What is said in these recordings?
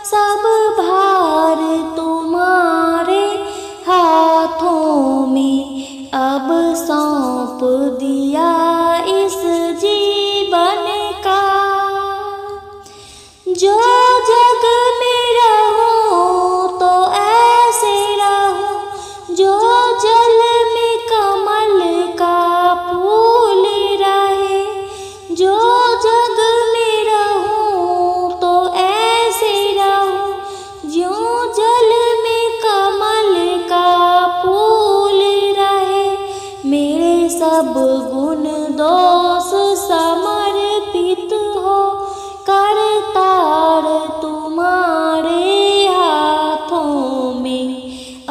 सब भार तुम्हारे हाथों में अब सौंप दिया इस जीवन का। जो जग में रहूं तो ऐसे रहूं जो जल में कमल का फूल रहे। जो जग में रहूं तो ऐसे रहूं ज्यों जल में कमल का फूल रहे। मेरे सब गुण दोष समर्पित हो करतार तुम्हारे हाथों में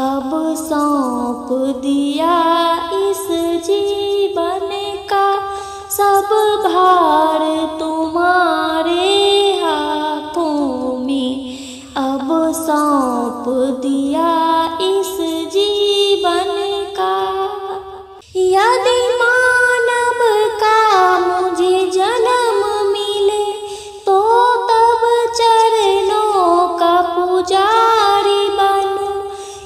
अब सौंप दिया इस जीवन का। सब भार तुम्हारे हाथों में अब सौंप दिया इस जीवन का। यदि मानव का मुझे जन्म मिले तो तब चरणों का पुजारी बनूं।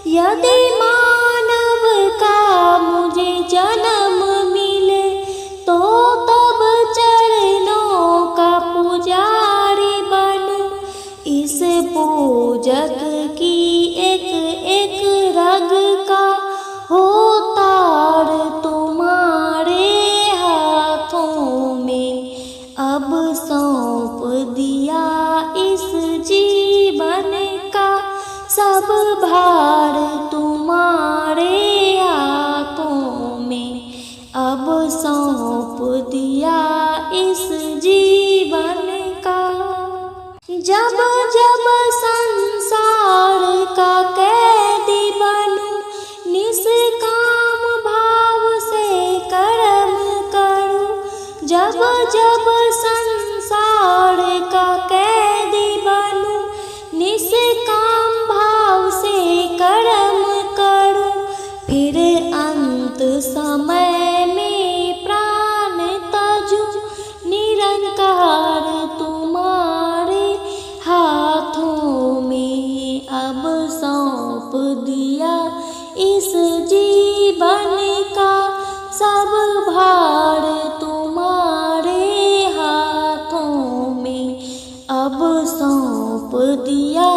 यदि मानव का मुझे जन्म मिले तो तब चरणों का पुजारी बनूं। इस पूजक की एक एक रग का हो तार तुम्हारे हाथों में अब सौंप दिया इस जीवन का। सब भार तुम्हारे हाथों में अब सौंप दिया इस जीवन का। जब जब संसार का कैदी बनूं निष्काम भाव से कर्म करूं। जब जब संसार का कैदी बनूं निष्काम भाव से कर्म करूं। फिर अंत समय में प्राण तजूं निरंकार तुम्हारे हाथों में अब सौंप दिया इस जीवन का। सब भार तुम्हारे हाथों में अब सौंप दिया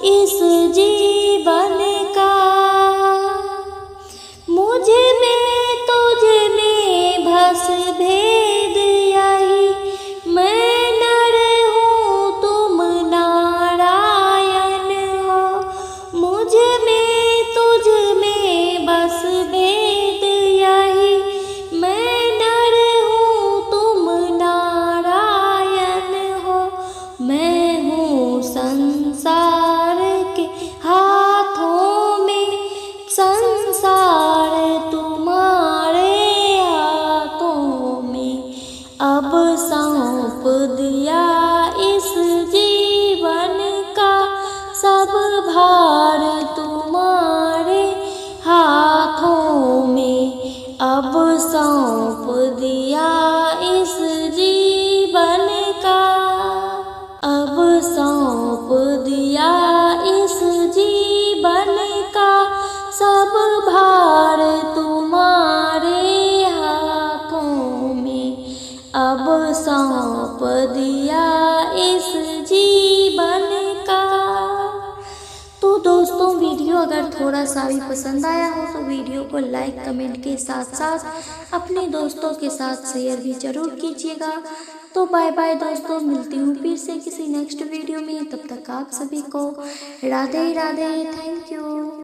इस जीवन का। मुझ में तुझ में भस भेद यही मैं नर हूँ तुम नारायण हो। मुझ में तुझ में बस भेद यही मैं नर हूँ तुम नारायण हो। मैं हूँ संसार के हाथों में संसार तुम्हारे हाथों में अब सौंप दिया इस जीवन का। सब भार तुम्हारे हाथों में अब सौंप दिया इस जीवन का। अब सौंप दिया इस जीवन का। सब भार तुम्हारे हाथों में अब सौंप दिया इस जीवन का। तो दोस्तों वीडियो अगर थोड़ा सा भी पसंद आया हो तो वीडियो को लाइक कमेंट के साथ साथ अपने दोस्तों के साथ शेयर भी जरूर कीजिएगा। तो बाय बाय दोस्तों, मिलती हूँ फिर से किसी नेक्स्ट वीडियो में। तब तक आप सभी को राधे राधे, थैंक यू।